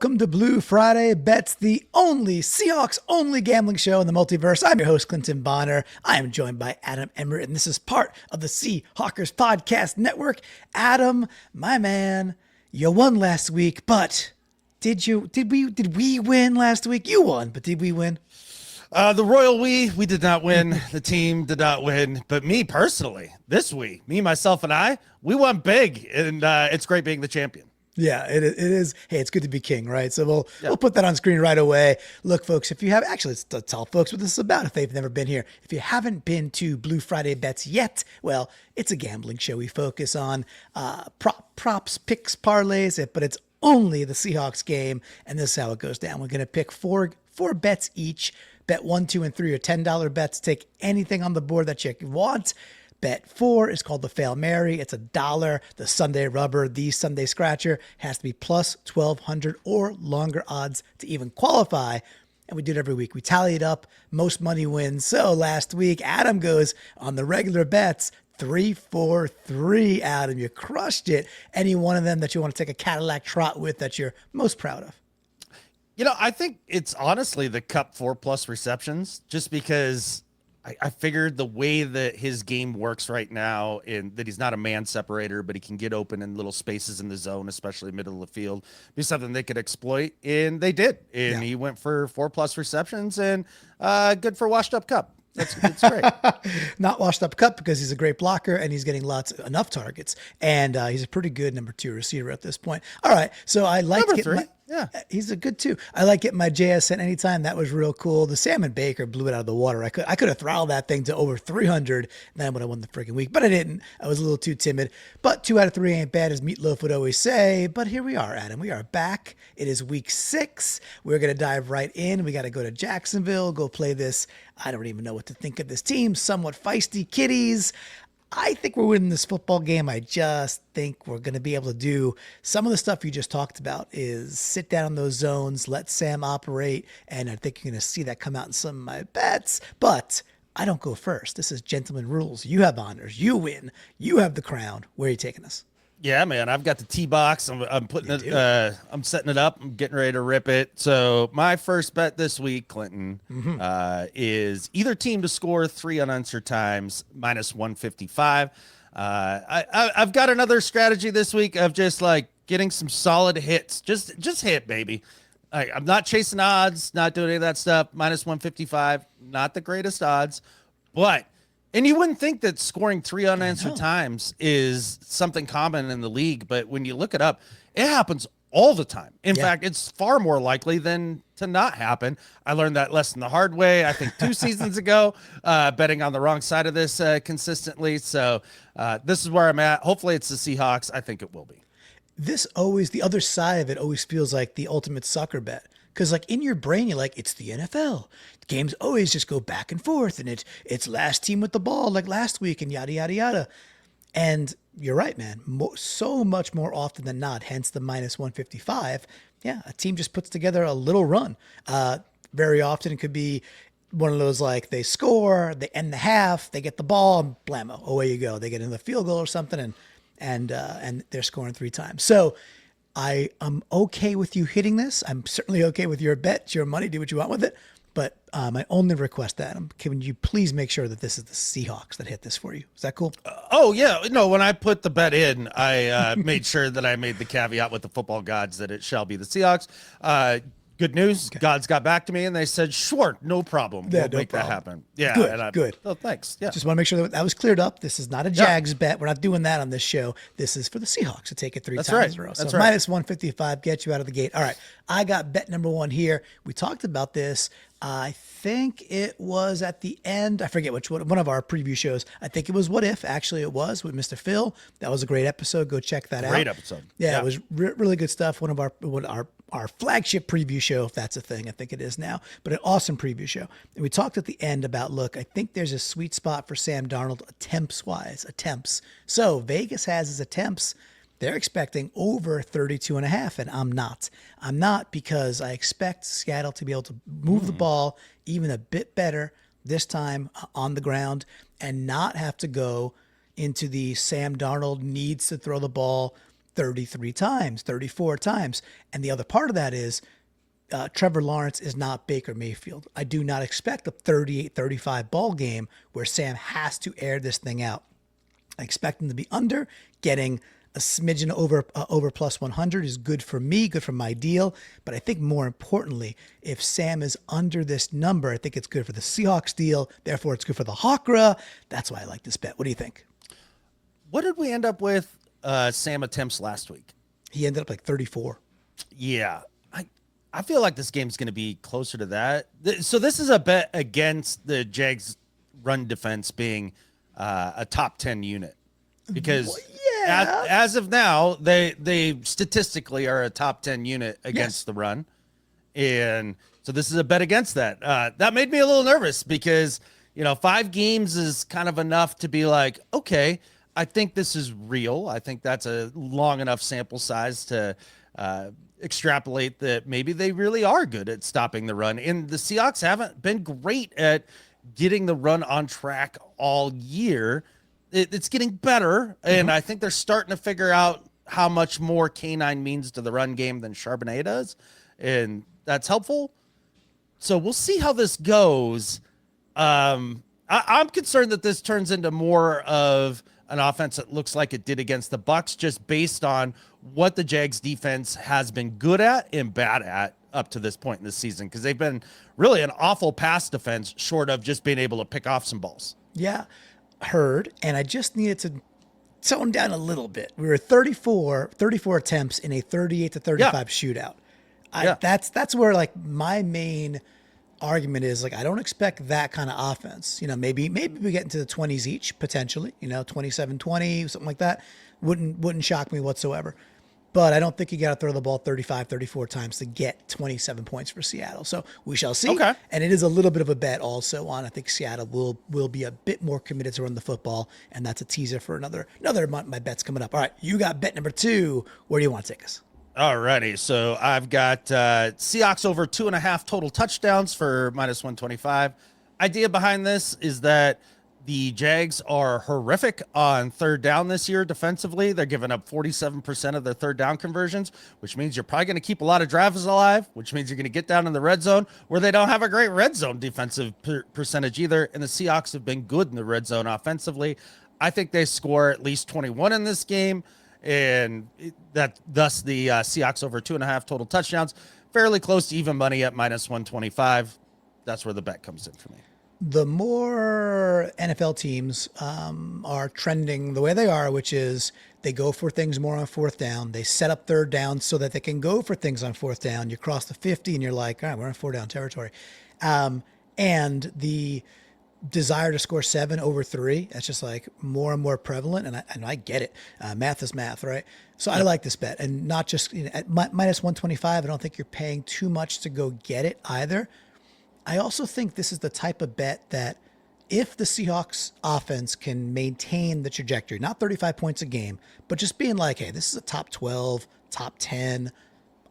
Welcome to Blue Friday Bets, the only Seahawks only gambling show in the multiverse. I'm your host, Clinton Bonner. I am joined by Adam Emmert, and this is part of the Seahawkers Podcast Network. Adam, my man, you won last week, but did we win last week? You won, but did we win? The royal we did not win. The team did not win. But me personally, this week, myself, and I, we won big, and it's great being the champion. Yeah, it is. Hey, it's good to be king, right? So we'll put that on screen right away. Look, folks, if you have, actually, let's tell folks what this is about if they've never been here. If you haven't been to Blue Friday Bets yet, well, it's a gambling show. We focus on props, picks, parlays, but it's only the Seahawks game, and this is how it goes down. We're going to pick four bets each. Bet 1, 2, and 3 are $10 bets. Take anything on the board that you want. Bet 4 is called the Fail Mary. It's $1. The Sunday Rubber, the Sunday Scratcher, has to be plus 1,200 or longer odds to even qualify. And we do it every week. We tally it up. Most money wins. So last week, Adam goes on the regular bets. 3-4-3, Adam. You crushed it. Any one of them that you want to take a Cadillac trot with that you're most proud of? You know, I think it's honestly the Cup 4+ receptions, just because I figured the way that his game works right now, in that he's not a man separator, but he can get open in little spaces in the zone, especially middle of the field, be something they could exploit. And they did. And he went for 4+ receptions and good for washed up Cup. It's great. Not washed up Cup because he's a great blocker and he's getting enough targets. And he's a pretty good number 2 receiver at this point. All right. So I like number 3. Yeah, he's a good 2. I like getting my JSN anytime. That was real cool. The Salmon Baker blew it out of the water. I could have throttled that thing to over 300, and then would have won the freaking week, but I didn't. I was a little too timid. But 2 out of 3 ain't bad, as Meatloaf would always say. But here we are, Adam. We are back. It is week 6. We're gonna dive right in. We got to go to Jacksonville. Go play this. I don't even know what to think of this team. Somewhat feisty kitties. I think we're winning this football game. I just think we're going to be able to do some of the stuff you just talked about, is sit down in those zones, let Sam operate, and I think you're going to see that come out in some of my bets. But I don't go first. This is gentleman rules. You have honors. You win. You have the crown. Where are you taking us? Yeah, man, I've got the tee box. I'm putting it. I'm setting it up. I'm getting ready to rip it. So my first bet this week, Clinton, is either team to score 3 unanswered times minus 155. I've got another strategy this week of just like getting some solid hits. Just hit, baby. I'm not chasing odds, not doing any of that stuff. Minus 155, not the greatest odds, but. And you wouldn't think that scoring 3 unanswered times is something common in the league, but when you look it up, it happens all the time. In fact, it's far more likely than to not happen. I learned that lesson the hard way, I think 2 seasons ago, betting on the wrong side of this consistently. So this is where I'm at. Hopefully it's the Seahawks. I think it will be. The other side of it always feels like the ultimate sucker bet. Because like in your brain, you're like, it's the NFL. Games always just go back and forth, and it's last team with the ball like last week and yada, yada, yada. And you're right, man. So much more often than not, hence the minus 155. Yeah, a team just puts together a little run. Very often it could be one of those like they score, they end the half, they get the ball, and blammo, away you go. They get in the field goal or something, and they're scoring 3 times. So I am okay with you hitting this. I'm certainly okay with your bet. It's your money. Do what you want with it. But my only request, Adam, can you please make sure that this is the Seahawks that hit this for you? Is that cool? Oh, yeah. No, when I put the bet in, I made sure that I made the caveat with the football gods that it shall be the Seahawks. Good news. Okay. Gods got back to me and they said, sure, no problem. We'll make that happen. Yeah. Good. Oh, thanks. Yeah. Just want to make sure that was cleared up. This is not a Jags bet. We're not doing that on this show. This is for the Seahawks to take it 3 times in a row. So minus 155 gets you out of the gate. All right. I got bet number 1 here. We talked about this. I think it was at the end. I forget which one of our preview shows. I think it was What If. Actually, it was with Mr. Phil. That was a great episode. Go check that out. Great episode. Yeah, it was really good stuff. One of our flagship preview show, if that's a thing. I think it is now, but an awesome preview show. And we talked at the end about, look, I think there's a sweet spot for Sam Darnold attempts. So Vegas has his attempts. They're expecting over 32.5, and I'm not. I'm not, because I expect Seattle to be able to move the ball even a bit better this time on the ground and not have to go into the Sam Darnold needs to throw the ball 33 times, 34 times. And the other part of that is Trevor Lawrence is not Baker Mayfield. I do not expect a 38-35 ball game where Sam has to air this thing out. I expect him to be under. Getting a smidgen over plus 100 is good for me, good for my deal. But I think more importantly, if Sam is under this number, I think it's good for the Seahawks deal. Therefore, it's good for the Hawkra. That's why I like this bet. What do you think? What did we end up with Sam attempts last week? He ended up like 34. Yeah. I feel like this game's going to be closer to that. So this is a bet against the Jags run defense being a top 10 unit because as of now, they statistically are a top 10 unit against the run. And so this is a bet against that. That made me a little nervous because, 5 games is kind of enough to be like, okay, I think this is real. I think that's a long enough sample size to extrapolate that maybe they really are good at stopping the run. And the Seahawks haven't been great at getting the run on track all year. It's getting better, and I think they're starting to figure out how much more K9 means to the run game than Charbonnet does, and that's helpful. So we'll see how this goes. I'm concerned that this turns into more of an offense that looks like it did against the Bucs, just based on what the Jags defense has been good at and bad at up to this point in the season, because they've been really an awful pass defense short of just being able to pick off some balls. Yeah, heard. And I just needed to tone down a little bit. We were 34 attempts in a 38-35 shootout. That's where like my main argument is, like, I don't expect that kind of offense. Maybe we get into the 20s each potentially, 27-20, something like that. Wouldn't shock me whatsoever. But I don't think you got to throw the ball 35, 34 times to get 27 points for Seattle. So we shall see. Okay. And it is a little bit of a bet also on, I think Seattle will be a bit more committed to run the football. And that's a teaser for another month. My bet's coming up. All right. You got bet number 2. Where do you want to take us? All righty. So I've got Seahawks over 2.5 total touchdowns for minus 125. Idea behind this is that the Jags are horrific on third down this year defensively. They're giving up 47% of their third down conversions, which means you're probably going to keep a lot of drives alive, which means you're going to get down in the red zone where they don't have a great red zone defensive percentage either. And the Seahawks have been good in the red zone offensively. I think they score at least 21 in this game, and thus the Seahawks over 2.5 total touchdowns, fairly close to even money at minus 125. That's where the bet comes in for me. The more NFL teams are trending the way they are, which is they go for things more on fourth down. They set up third down so that they can go for things on fourth down. You cross the 50 and you're like, all right, we're in 4 down territory. And the desire to score 7 over 3, that's just like more and more prevalent. And I get it. Math is math, right? So I like this bet. And not just at minus 125, I don't think you're paying too much to go get it either. I also think this is the type of bet that if the Seahawks offense can maintain the trajectory, not 35 points a game, but just being like, hey, this is a top 12, top 10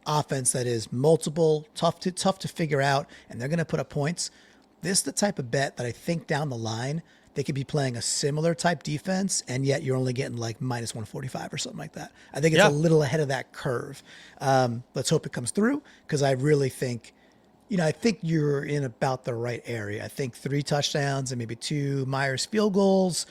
offense that is multiple, tough to figure out, and they're going to put up points. This is the type of bet that I think down the line, they could be playing a similar type defense, and yet you're only getting like minus 145 or something like that. I think it's a little ahead of that curve. Let's hope it comes through, because I really think, I think you're in about the right area. I think 3 touchdowns and maybe 2 Myers field goals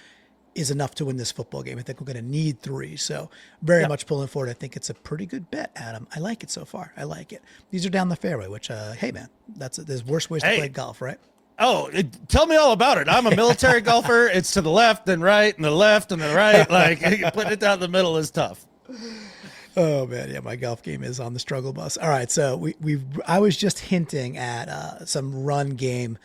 is enough to win this football game. I think we're going to need 3. So very much pulling forward. I think it's a pretty good bet, Adam. I like it so far. I like it. These are down the fairway, which, hey, man, there's worse ways to play golf, right? Oh, tell me all about it. I'm a military golfer. It's to the left and right and the left and the right. Like, putting it down the middle is tough. Oh man, yeah, my golf game is on the struggle bus. All right, so I was just hinting at some run game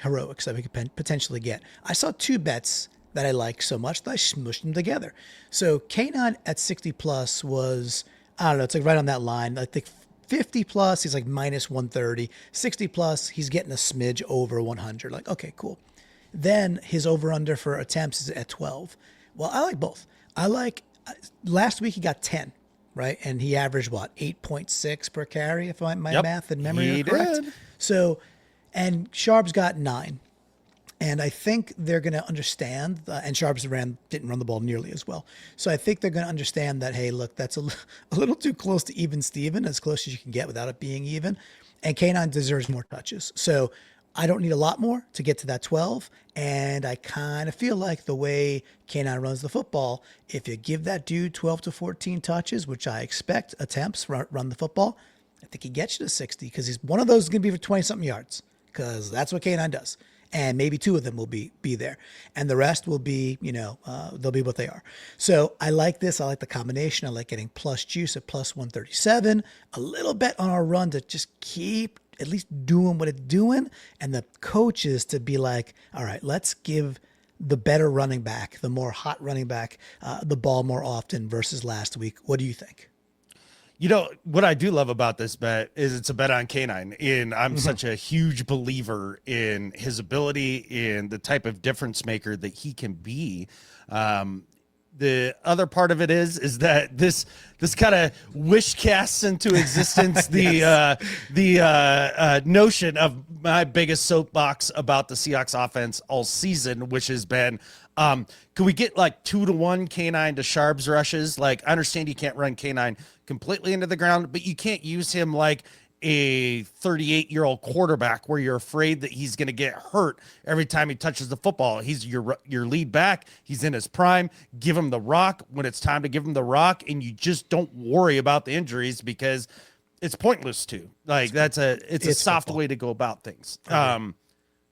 heroics that we could potentially get. I saw 2 bets that I like so much that I smushed them together. So K9 at 60 plus was, I don't know, it's like right on that line. I think 50 plus, he's like minus 130. 60 plus, he's getting a smidge over 100. Like, okay, cool. Then his over under for attempts is at 12. Well, I like both. I like. Last week he got 10, right? And he averaged 8.6 per carry, if my math and memory are correct. Did. So, and Sharp's got 9. And I think they're going to understand, and Sharps didn't run the ball nearly as well. So I think they're going to understand that, hey, look, that's a little too close to even Steven, as close as you can get without it being even. And K9 deserves more touches. So I don't need a lot more to get to that 12. And I kind of feel like the way K9 runs the football, if you give that dude 12 to 14 touches, which I expect attempts, run the football, I think he gets you to 60, because he's one of those going to be for 20-something yards, because that's what K9 does. And maybe 2 of them will be there. And the rest will be, they'll be what they are. So I like this. I like the combination. I like getting plus juice at plus 137. A little bet on our run to just keep at least doing what it's doing. And the coaches to be like, all right, let's give the better running back, the more hot running back, the ball more often versus last week. What do you think? What I do love about this bet is it's a bet on K9, and I'm such a huge believer in his ability, in the type of difference maker that he can be. The other part of it is that this kind of wish casts into existence the notion of my biggest soapbox about the Seahawks offense all season, which has been, can we get like 2-to-1 K9 to Sharps rushes? Like, I understand you can't run K9 completely into the ground, but you can't use him like a 38-year-old quarterback where you're afraid that he's going to get hurt every time he touches the football. He's your lead back. He's in his prime. Give him the rock when it's time to give him the rock, and you just don't worry about the injuries because it's pointless to. Like, it's a soft football way to go about things.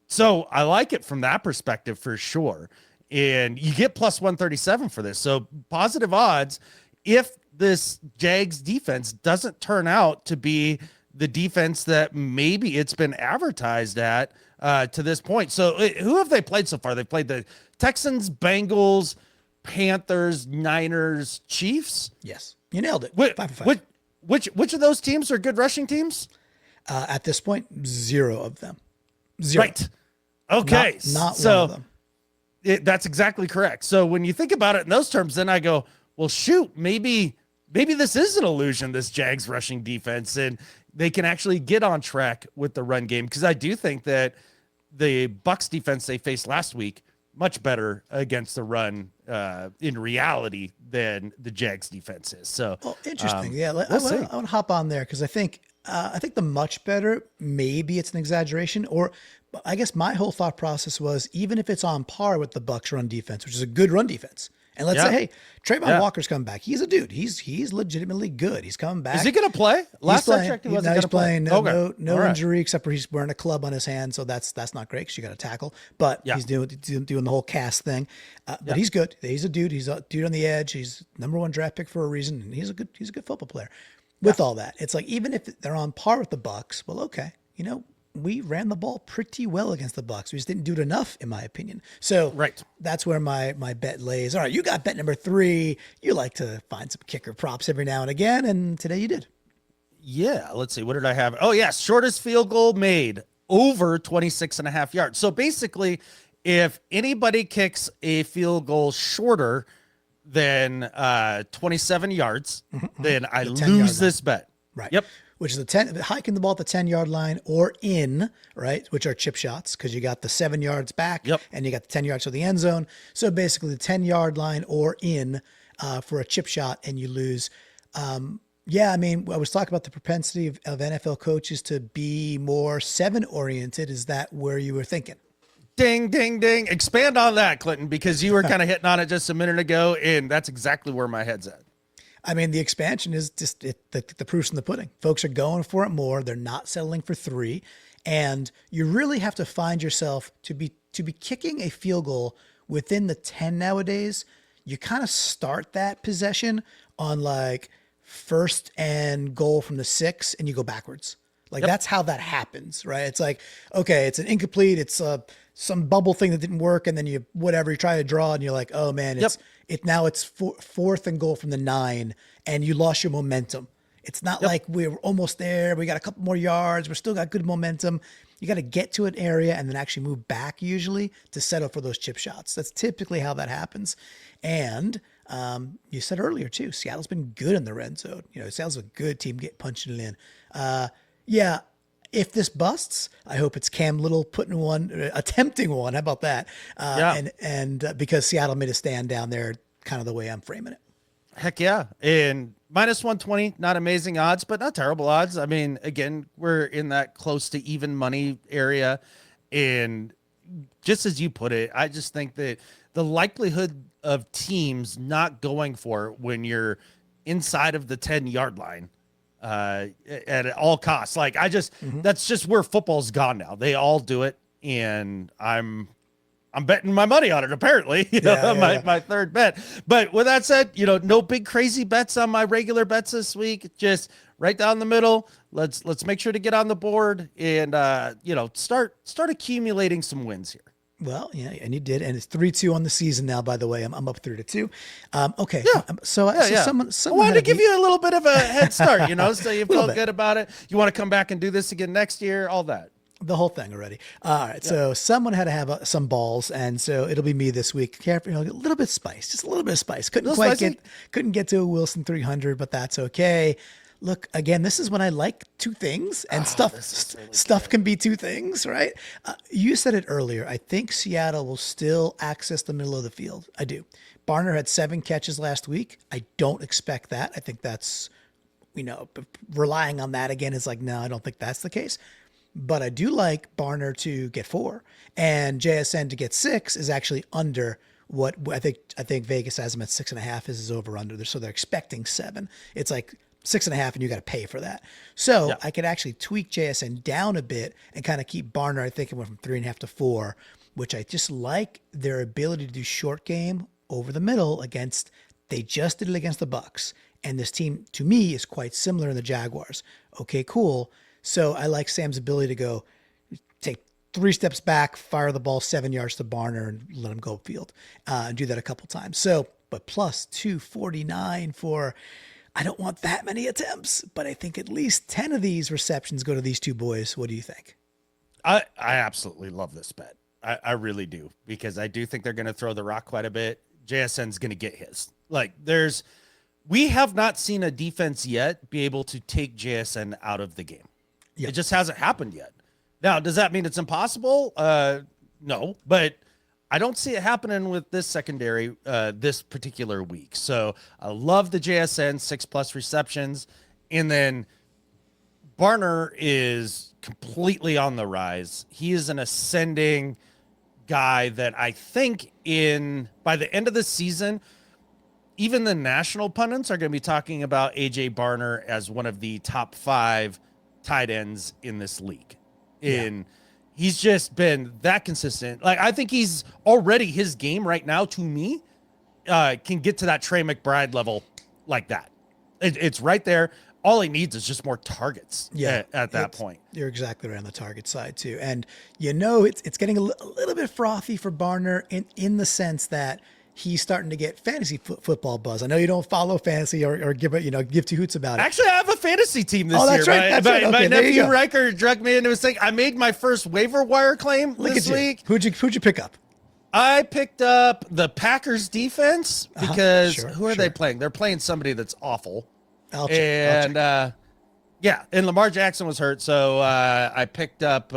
So I like it from that perspective for sure. And you get plus 137 for this. So positive odds if this Jags defense doesn't turn out to be the defense that maybe it's been advertised at to this point. So who have they played so far? They've played the Texans, Bengals, Panthers, Niners, Chiefs. Yes, you nailed it. 5-5. Which of those teams are good rushing teams? At this point, 0 of them. 0. Right. Okay. Not one of them. That's exactly correct. So when you think about it in those terms, then I go, well, shoot, maybe this is an illusion, this Jags rushing defense, and they can actually get on track with the run game. Because I do think that the Bucs defense they faced last week, much better against the run in reality than the Jags defense is. So interesting. I want to hop on there because I think the much better, maybe it's an exaggeration, or I guess my whole thought process was even if it's on par with the Bucs run defense, which is a good run defense. And let's say, hey, Trayvon Walker's coming back. He's a dude. He's legitimately good. He's coming back. Is he going to play? Last I checked, he wasn't going to play. He's playing. No injury except for he's wearing a club on his hand, so that's not great because you got to tackle. But he's doing the whole cast thing. But he's good. He's a dude. He's a dude on the edge. He's #1 draft pick for a reason, and he's a good football player. With all that, it's like even if they're on par with the Bucs, well, okay, we ran the ball pretty well against the Bucs. We just didn't do it enough, in my opinion. So that's where my bet lays. All right, you got bet number 3. You like to find some kicker props every now and again, and today you did. Yeah, let's see. What did I have? Oh, yes, shortest field goal made over 26.5 yards. So basically, if anybody kicks a field goal shorter than 27 yards, then I lose this bet. Right. Yep. Which is hiking the ball at the 10-yard line or in, right? Which are chip shots because you got the 7 yards back and you got the 10 yards to the end zone. So basically the 10-yard line or in for a chip shot and you lose. I was talking about the propensity of NFL coaches to be more 7-oriented. Is that where you were thinking? Ding, ding, ding. Expand on that, Clinton, because you were kind of hitting on it just a minute ago, and that's exactly where my head's at. I mean, the expansion is just the proof's in the pudding. Folks are going for it more. They're not settling for 3. And you really have to find yourself to be kicking a field goal within the 10 nowadays. You kind of start that possession on like 1st and goal from the 6 and you go backwards. Like that's how that happens, right? It's like, okay, it's an incomplete. It's some bubble thing that didn't work. And then you try to draw and you're like, oh man, it's 4th and goal from the 9 and you lost your momentum. It's not like we're almost there. We got a couple more yards. We're still got good momentum. You got to get to an area and then actually move back usually to settle for those chip shots. That's typically how that happens. And you said earlier too, Seattle's been good in the red zone. Seattle's a good team punching it in. If this busts, I hope it's Cam Little attempting one. How about that? And because Seattle made a stand down there, kind of the way I'm framing it. Heck yeah. And -120, not amazing odds, but not terrible odds. I mean, again, we're in that close to even money area. And just as you put it, I just think that the likelihood of teams not going for it when you're inside of the 10-yard line at all costs. Like that's just where football's gone now. They all do it. And I'm betting my money on it, apparently, my third bet. But with that said, no big crazy bets on my regular bets this week. Just right down the middle. Let's make sure to get on the board and, start accumulating some wins here. Well, yeah, and you did. And it's 3-2 on the season now, by the way. I'm up 3-2. Okay. Yeah. Someone I wanted to give you a little bit of a head start, so you felt good about it. You want to come back and do this again next year, all that. The whole thing already. All right. Yeah. So someone had to have some balls, and so it'll be me this week. A little bit of spice, just a little bit of spice. Couldn't get to a Wilson 300, but that's okay. Look, again, this is when I like two things, and stuff can be two things, right? You said it earlier. I think Seattle will still access the middle of the field. I do. Barner had 7 catches last week. I don't expect that. I think that's, relying on that again is like, no, I don't think that's the case. But I do like Barner to get 4, and JSN to get 6 is actually under what I think Vegas has him at 6.5 is his over under. So they're expecting 7. It's like 6.5, and you got to pay for that. So I could actually tweak JSN down a bit and kind of keep Barner. I think it went from 3.5 to 4, which I just like their ability to do short game over the middle against. They just did it against the Bucs, and this team to me is quite similar in the Jaguars. Okay, cool. So I like Sam's ability to go take 3 steps back, fire the ball 7 yards to Barner, and let him go upfield. And do that a couple times. So, but plus 249 for, I don't want that many attempts, but I think at least 10 of these receptions go to these two boys. What do you think? I absolutely love this bet. I really do, because I do think they're going to throw the rock quite a bit. JSN's going to get his. We have not seen a defense yet be able to take JSN out of the game. Yep. It just hasn't happened yet. Now, does that mean it's impossible? No, but I don't see it happening with this secondary this particular week. So I love the JSN 6+ receptions. And then Barner is completely on the rise. He is an ascending guy that I think by the end of the season, even the national pundits are going to be talking about AJ Barner as one of the top 5 tight ends in this league. He's just been that consistent. I think he's already, his game right now to me can get to that Trey McBride level like that. It's right there. All he needs is just more targets at that point. You're exactly right on the target side too. And it's getting a little bit frothy for Barner in the sense that he's starting to get fantasy football buzz. I know you don't follow fantasy or give two hoots about it. Actually, I have a fantasy team this year. That's right. Okay, my nephew Riker drugged me into his thing. I made my first waiver wire claim this week. Who'd you pick up? I picked up the Packers defense because who are they playing? They're playing somebody that's awful. I'll check. And Lamar Jackson was hurt, so I picked up.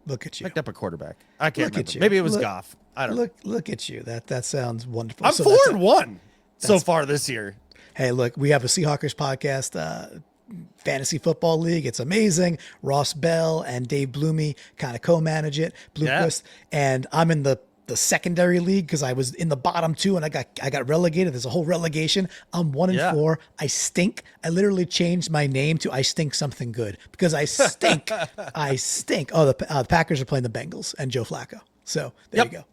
Look at you. Picked up a quarterback. I can't remember. Maybe it was Goff. I don't know. Look at you. That sounds wonderful. I'm 4-1 so far this year. Hey, look, we have a Seahawkers podcast, fantasy football league. It's amazing. Ross Bell and Dave Blumey kind of co-manage it. Bloomquist, and I'm in the secondary league because I was in the bottom 2 and I got relegated. There's a whole relegation. I'm 1-4. I stink. I literally changed my name to I Stink Something Good because I stink. I stink. Oh, the Packers are playing the Bengals and Joe Flacco. So there you go.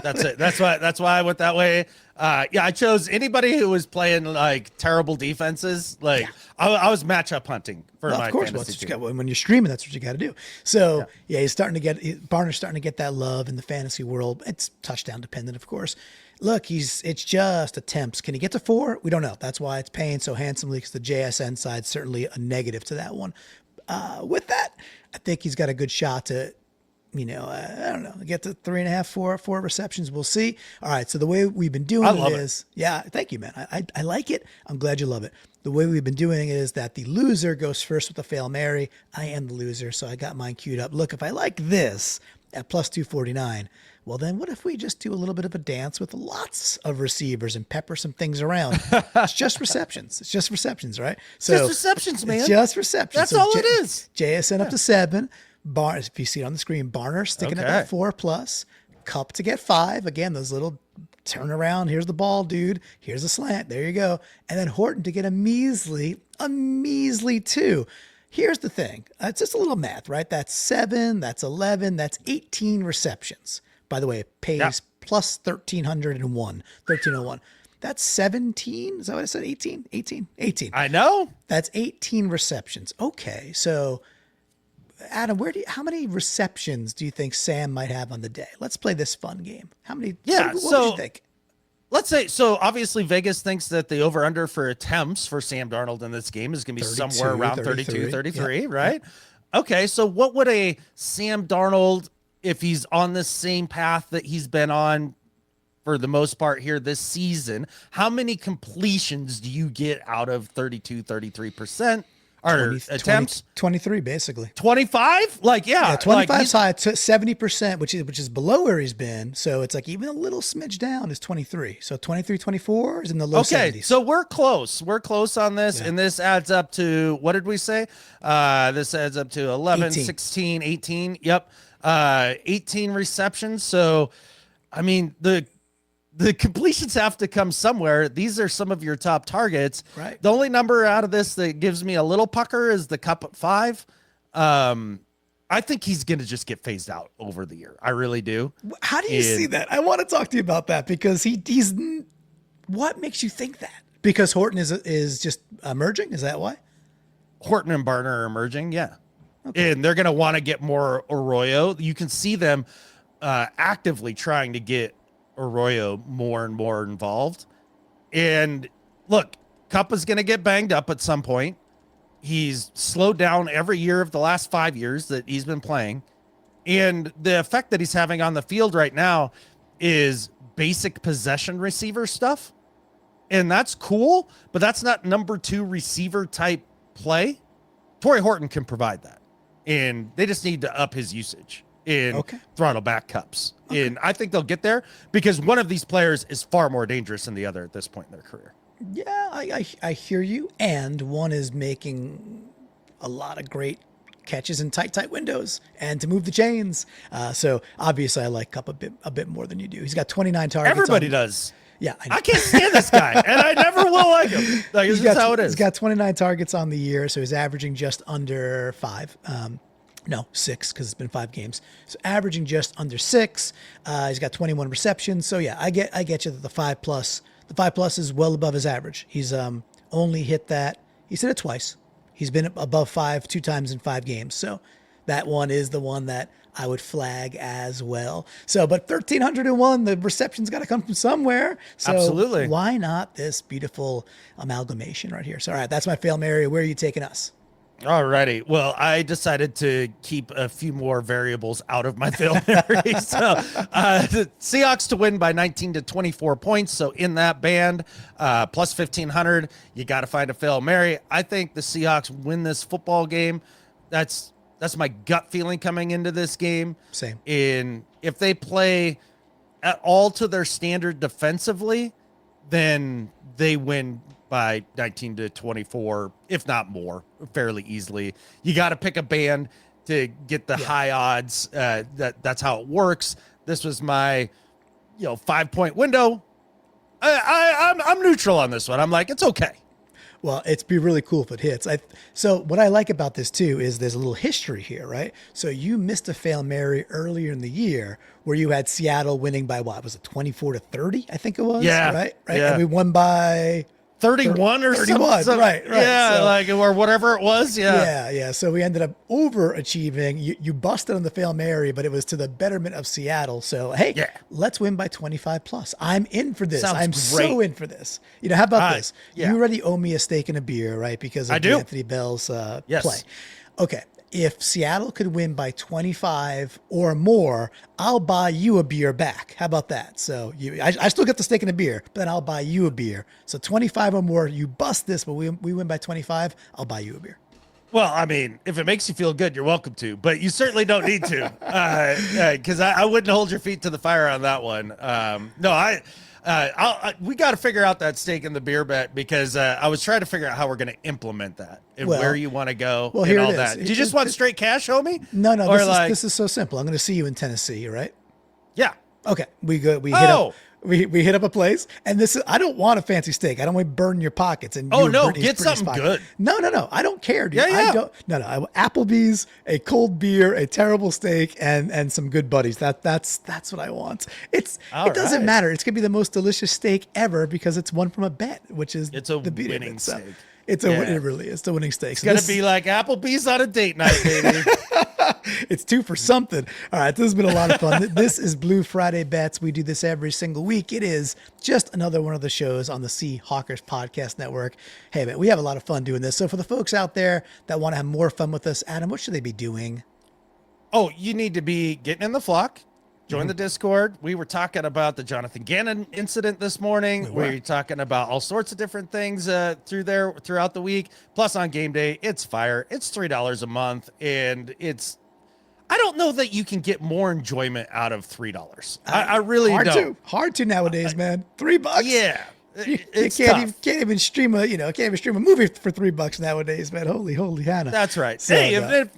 That's it. That's why I went that way. I chose anybody who was playing terrible defenses. I was matchup hunting for my fantasy team. When you're streaming, that's what you got to do. So he's starting to Barner's starting to get that love in the fantasy world. It's touchdown dependent, of course. Look, it's just attempts. Can he get to 4? We don't know. That's why it's paying so handsomely, because the JSN side certainly a negative to that one. With that, I think he's got a good shot to I don't know, get to 3.5, four receptions. We'll see. All right. So the way we've been doing it is, yeah, thank you, man. I like it. I'm glad you love it. The way we've been doing it is that the loser goes first with the Fail Mary. I am the loser, so I got mine queued up. Look, if I like this at plus 249, well, then what if we just do a little bit of a dance with lots of receivers and pepper some things around? It's just receptions. It's just receptions, right? So just receptions, man. It's just receptions. That's all it is. JSN up to 7. Barnes, if you see it on the screen, Barner sticking up at 4+. Cup to get 5. Again, those little turn around. Here's the ball, dude. Here's a slant. There you go. And then Horton to get a measly 2. Here's the thing. It's just a little math, right? That's 7. That's 11. That's 18 receptions. By the way, it pays plus 1,301. That's 17. Is that what I said? 18. I know. That's 18 receptions. Okay. So Adam, how many receptions do you think Sam might have on the day? Let's play this fun game. How many? Yeah. What do you think? Let's say, so obviously Vegas thinks that the over under for attempts for Sam Darnold in this game is going to be somewhere around 32, 33, right? Okay. So what would a Sam Darnold, if he's on the same path that he's been on for the most part here this season, how many completions do you get out of 33%? Or attempts? 23, basically. 25? Like, yeah. 25's high to 70%, which is below where he's been. So it's like even a little smidge down is 23. So 23, 24 is in the low 70s. Okay, so we're close. We're close on this. Yeah. And this adds up to, what did we say? This adds up to 11, 18. 16, 18. Yep. 18 receptions. So, I mean, the completions have to come somewhere. These are some of your top targets. Right. The only number out of this that gives me a little pucker is the Cup at 5. I think he's going to just get phased out over the year. I really do. How do you see that? I want to talk to you about that because he's. What makes you think that? Because Horton is just emerging. Is that why? Horton and Barner are emerging. Yeah. Okay. And they're going to want to get more Arroyo. You can see them actively trying to get Arroyo more and more involved. And look, Cup is going to get banged up at some point. He's slowed down every year of the last 5 years that he's been playing. And the effect that he's having on the field right now is basic possession receiver stuff. And that's cool, but that's not number 2 receiver type play. Torrey Horton can provide that. And they just need to up his usage in throttle back Cups. Okay. And I think they'll get there because one of these players is far more dangerous than the other at this point in their career. Yeah, I hear you. And one is making a lot of great catches in tight windows and to move the chains. So obviously I like Cup a bit more than you do. He's got 29 targets. Everybody does. Yeah. I can't stand this guy and I never will like him. Like, this is how it is. He's got 29 targets on the year. So he's averaging just under 5. No, 6 because it's been 5 games. So averaging just under 6. He's got 21 receptions. So yeah, I get you that the 5+ is well above his average. He's only hit that. He's hit it twice. He's been above 5 2 times in 5 games. So that one is the one that I would flag as well. So, but 1,301, the reception's got to come from somewhere. So absolutely. Why not this beautiful amalgamation right here? So, all right, that's my Fail Mary. Where are you taking us? All righty. Well, I decided to keep a few more variables out of my Fail Mary. So the Seahawks to win by 19 to 24 points. So in that band, plus 1,500, you got to find a Fail Mary. I think the Seahawks win this football game. That's my gut feeling coming into this game. Same. And if they play at all to their standard defensively, then they win by 19 to 24, if not more, fairly easily. You got to pick a band to get the high odds. That's how it works. This was my, 5-point window. I'm neutral on this one. I'm like, it's okay. Well, it'd be really cool if it hits. So what I like about this too is there's a little history here, right? So you missed a Fail Mary earlier in the year where you had Seattle winning by what? Was it 24 to 30? I think it was. Yeah. Right. Yeah. And we won by 31 or 31, something. Right. Yeah, so, or whatever it was. Yeah. So we ended up overachieving. You busted on the Fail Mary, but it was to the betterment of Seattle. So, hey, let's win by 25+. I'm in for this. I'm so in for this. How about this? Yeah. You already owe me a steak and a beer, right? Because of Anthony Bell's play. Okay. if Seattle could win by 25 or more, I'll buy you a beer back. How about that? So I still get the steak and a beer, but then I'll buy you a beer. So 25 or more, you bust this, but we win by 25, I'll buy you a beer. Well, I mean, if it makes you feel good, you're welcome to, but you certainly don't need to, because I wouldn't hold your feet to the fire on that one. We got to figure out that steak and the beer bet, because I was trying to figure out how we're going to implement that and where you want to go and all that. Do you just want straight cash, homie? No. This is so simple. I'm going to see you in Tennessee, right? Yeah. Okay. We hit up a place, and I don't want a fancy steak. I don't want to burn your pockets. And get something good. No. I don't care, dude. Yeah. Applebee's, a cold beer, a terrible steak, and some good buddies. That's what I want. It doesn't matter. It's gonna be the most delicious steak ever because it's won from a bet, which is the winning steak. It really is the winning steak. It's gonna be like Applebee's on a date night, baby. It's 2 for something. All right, this has been a lot of fun. This is Blue Friday Bets. We do this every single week. It is just another one of the shows on the Seahawkers Podcast Network. Hey, man, we have a lot of fun doing this. So for the folks out there that want to have more fun with us, Adam, what should they be doing? Oh, you need to be getting in the flock. Join the Discord. We were talking about the Jonathan Gannon incident this morning. We were talking about all sorts of different things throughout the week. Plus on game day, it's fire. It's $3 a month, and I don't know that you can get more enjoyment out of $3. I really don't. Hard to nowadays, man. $3. Yeah. You can't even stream a movie for $3 nowadays, man. Holy Hannah. That's right. So, hey,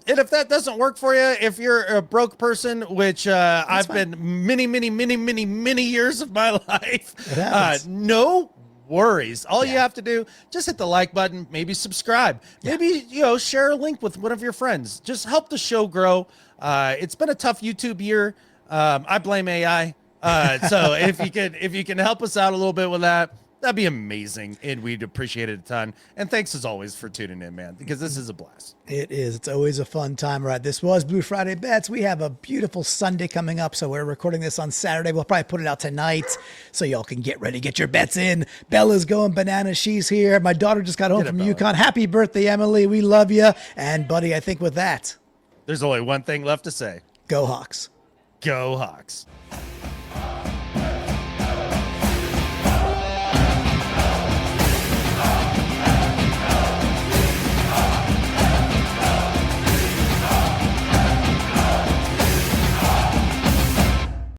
if that doesn't work for you, if you're a broke person, which I've been many years of my life, no worries. All you have to do, just hit the like button, maybe subscribe, maybe share a link with one of your friends. Just help the show grow. It's been a tough YouTube year. I blame AI. So if you can help us out a little bit with that, that'd be amazing, and we'd appreciate it a ton. And thanks as always for tuning in, man, because this is a blast. It is. It's always a fun time. All right, this was Blue Friday Bets. We have a beautiful Sunday coming up, so we're recording this on Saturday. We'll probably put it out tonight, so y'all can get ready, get your bets in. Bella's going bananas. She's here. My daughter just got home from UConn. Happy birthday, Emily. We love you. And, buddy, I think with that, there's only one thing left to say. Go Hawks. Go Hawks.